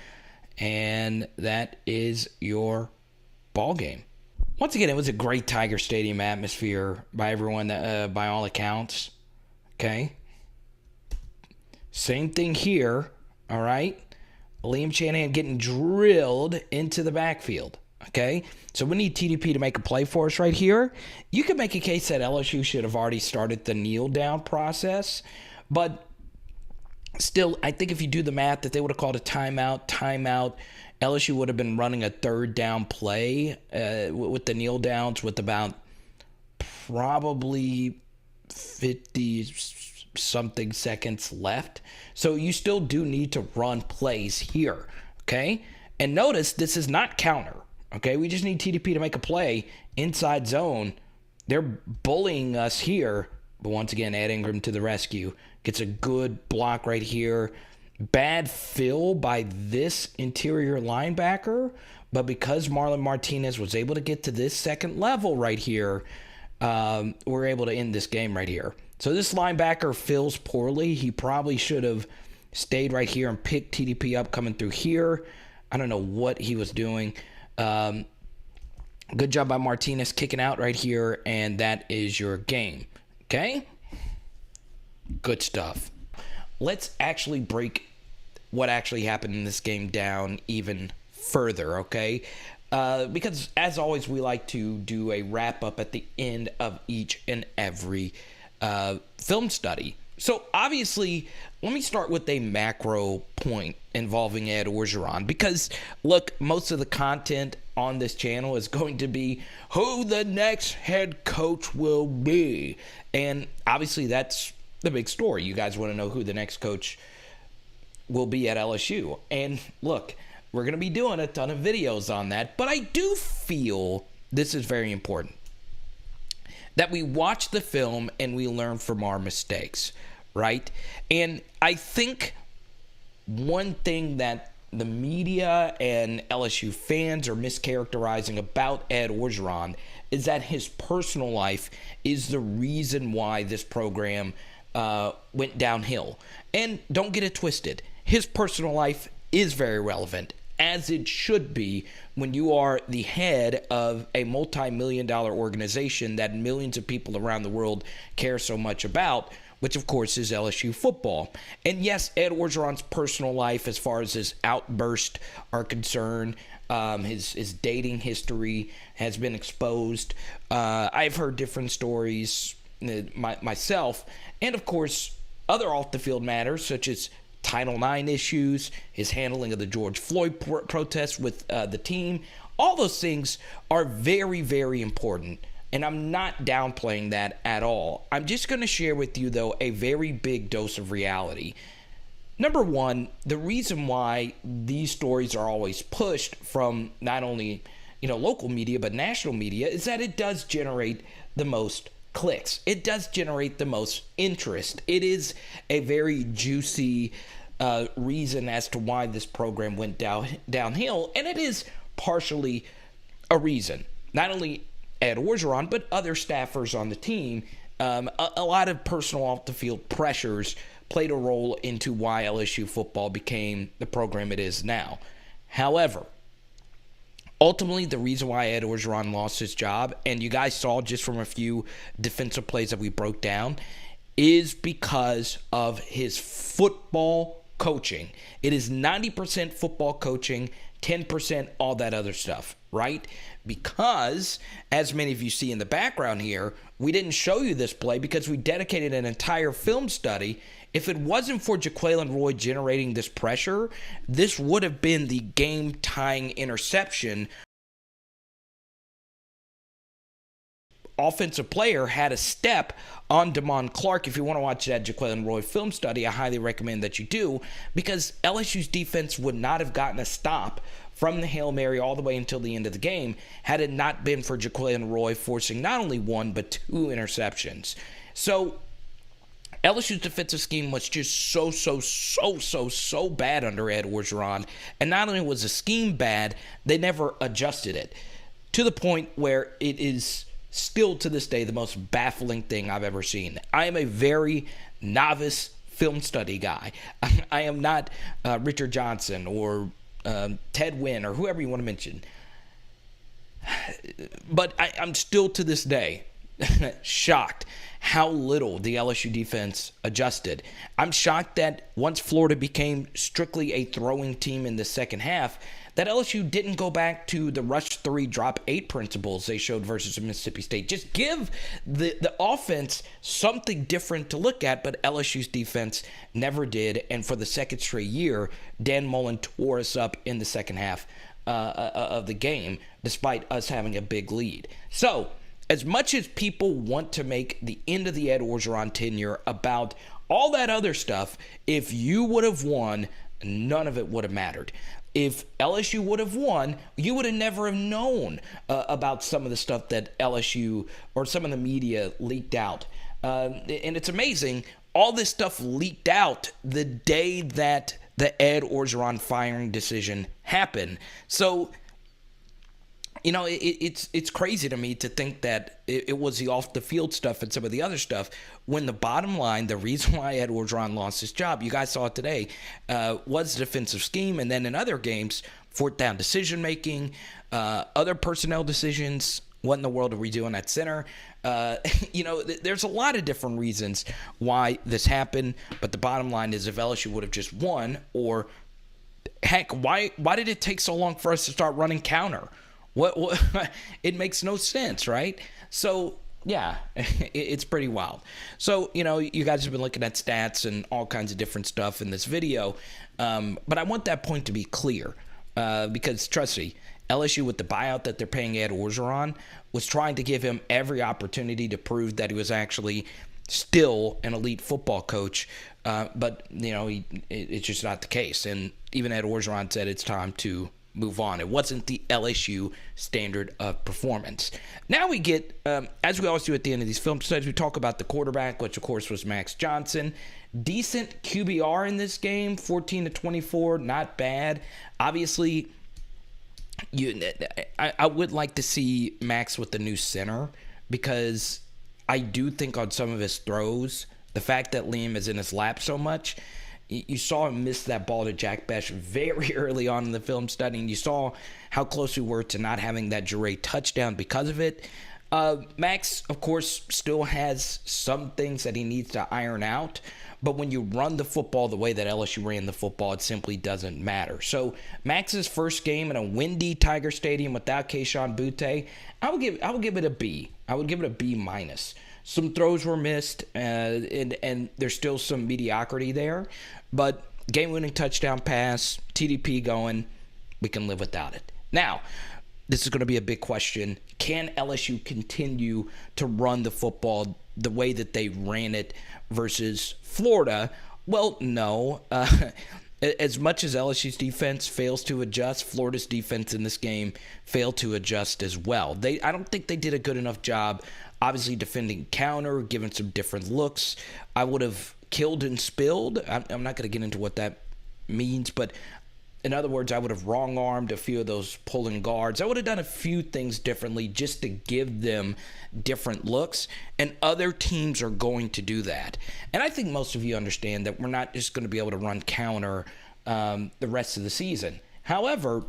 And that is your ball game. Once again, it was a great Tiger Stadium atmosphere by everyone, by all accounts. Okay? Same thing here, all right? Liam Shanahan getting drilled into the backfield, Okay, so we need TDP to make a play for us right here. You could make a case that LSU should have already started the kneel down process, but still, I think if you do the math, that they would have called a timeout. LSU would have been running a third down play with the kneel downs with about probably 50 something seconds left. So you still do need to run plays here, okay? And notice this is not counter, okay? We just need TDP to make a play inside zone. They're bullying us here, but once again, Ed Ingram to the rescue. Gets a good block right here. Bad fill by this interior linebacker, but because Marlon Martinez was able to get to this second level right here, we're able to end this game right here. So this linebacker fills poorly. He probably should have stayed right here and picked TDP up coming through here. I don't know what he was doing. Good job by Martinez kicking out right here, and that is your game. Okay? Good stuff. Let's actually break what actually happened in this game down even further, okay? Because, as always, we like to do a wrap-up at the end of each and every film study. So, obviously, let me start with a macro point involving Ed Orgeron. Because, look, most of the content on this channel is going to be who the next head coach will be. And, obviously, that's the big story. You guys want to know who the next coach will be at LSU. And look, we're going to be doing a ton of videos on that, but I do feel this is very important, that we watch the film and we learn from our mistakes, right? And I think one thing that the media and LSU fans are mischaracterizing about Ed Orgeron is that his personal life is the reason why this program went downhill. And don't get it twisted. His personal life is very relevant, as it should be when you are the head of a multi-million-dollar organization that millions of people around the world care so much about, which of course is LSU football. And yes, Ed Orgeron's personal life, as far as his outburst are concerned, his dating history has been exposed. I've heard different stories myself, and of course other off-the-field matters such as Title IX issues, his handling of the George Floyd protests with the team. All those things are very, very important, and I'm not downplaying that at all. I'm just going to share with you, though, a very big dose of reality. Number one, the reason why these stories are always pushed from not only, local media but national media is that it does generate the most clicks. It does generate the most interest. It is a very juicy reason as to why this program went downhill, and it is partially a reason. Not only Ed Orgeron, but other staffers on the team. A lot of personal off-the-field pressures played a role into why LSU football became the program it is now. However, ultimately, the reason why Ed Orgeron lost his job, and you guys saw just from a few defensive plays that we broke down, is because of his football coaching. It is 90% football coaching, 10% all that other stuff, right? Because, as many of you see in the background here, we didn't show you this play because we dedicated an entire film study. If it wasn't for Jaquelin Roy generating this pressure, this would have been the game-tying interception. Offensive player had a step on Damon Clark. If you want to watch that Jaquelin Roy film study, I highly recommend that you do, because LSU's defense would not have gotten a stop from the Hail Mary all the way until the end of the game had it not been for Jaquelin Roy forcing not only one but two interceptions. So LSU's defensive scheme was just so bad under Ed Orgeron. And not only was the scheme bad, they never adjusted it to the point where it is still to this day the most baffling thing I've ever seen. I am a very novice film study guy. I am not Richard Johnson or Ted Wynn or whoever you want to mention. But I'm still to this day shocked how little the LSU defense adjusted. I'm shocked that once Florida became strictly a throwing team in the second half, that LSU didn't go back to the rush 3, drop 8 principles they showed versus Mississippi State. Just give the offense something different to look at, but LSU's defense never did. And for the second straight year, Dan Mullen tore us up in the second half of the game, despite us having a big lead. So, as much as people want to make the end of the Ed Orgeron tenure about all that other stuff, if you would have won, none of it would have mattered. If LSU would have won, you would have never have known about some of the stuff that LSU or some of the media leaked out. And it's amazing, all this stuff leaked out the day that the Ed Orgeron firing decision happened. So, you know, it's crazy to me to think that it was the off-the-field stuff and some of the other stuff, when the bottom line, the reason why Ed Orgeron lost his job, you guys saw it today, was the defensive scheme. And then in other games, fourth down decision-making, other personnel decisions. What in the world are we doing at center? You know, there's a lot of different reasons why this happened. But the bottom line is, if LSU would have just won, or heck, why did it take so long for us to start running counter? What it makes no sense, right? So, yeah, it's pretty wild. So, you know, you guys have been looking at stats and all kinds of different stuff in this video. But I want that point to be clear because, trust me, LSU, with the buyout that they're paying Ed Orgeron, was trying to give him every opportunity to prove that he was actually still an elite football coach. But, you know, it's just not the case. And even Ed Orgeron said it's time to move on. It wasn't the LSU standard of performance. Now we get, as we always do at the end of these film studies, we talk about the quarterback, which of course was Max Johnson. Decent QBR in this game, 14-24, not bad. Obviously, I would like to see Max with the new center, because I do think on some of his throws, the fact that Liam is in his lap so much, you saw him miss that ball to Jack Bech very early on in the film study, and you saw how close we were to not having that Jaray touchdown because of it. Max, of course, still has some things that he needs to iron out, but when you run the football the way that LSU ran the football, it simply doesn't matter. So Max's first game in a windy Tiger Stadium without Kayshon Boutte, I would give it a B. I would give it a B minus. Some throws were missed, and there's still some mediocrity there. But game-winning touchdown pass, TDP going, we can live without it. Now, this is going to be a big question. Can LSU continue to run the football the way that they ran it versus Florida? Well, no. As much as LSU's defense fails to adjust, Florida's defense in this game failed to adjust as well. I don't think they did a good enough job, obviously, defending counter, giving some different looks. I would have killed and spilled. I'm not going to get into what that means, but in other words, I would have wrong-armed a few of those pulling guards. I would have done a few things differently just to give them different looks, and other teams are going to do that. And I think most of you understand that we're not just going to be able to run counter the rest of the season. However,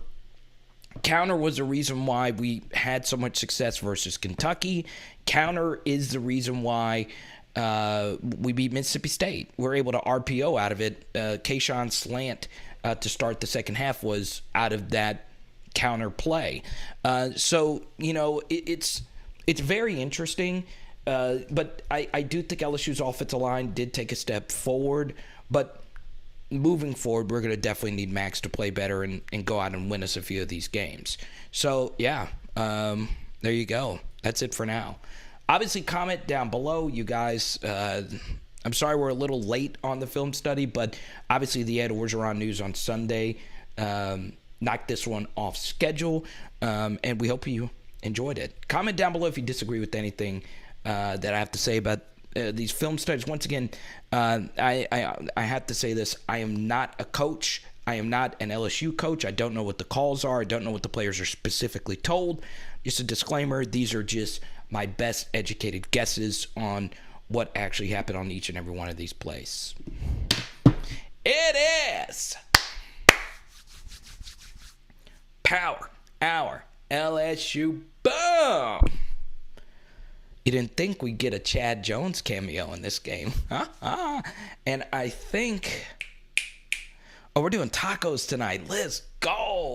counter was the reason why we had so much success versus Kentucky. Counter is the reason why we beat Mississippi State. We're able to RPO out of it. Kayshon's slant to start the second half was out of that counter play. So, you know, it's very interesting. But I do think LSU's offensive line did take a step forward. But moving forward, we're going to definitely need Max to play better and go out and win us a few of these games. So, yeah, there you go. That's it for now. Obviously, comment down below, you guys. I'm sorry we're a little late on the film study, but obviously the Ed Orgeron news on Sunday knocked this one off schedule, and we hope you enjoyed it. Comment down below if you disagree with anything that I have to say about these film studies. Once again, I have to say this. I am not a coach. I am not an LSU coach. I don't know what the calls are. I don't know what the players are specifically told. Just a disclaimer, these are just my best educated guesses on what actually happened on each and every one of these plays. It is Power Hour LSU. Boom! You didn't think we'd get a Chad Jones cameo in this game. And I think... Oh, we're doing tacos tonight. Liz,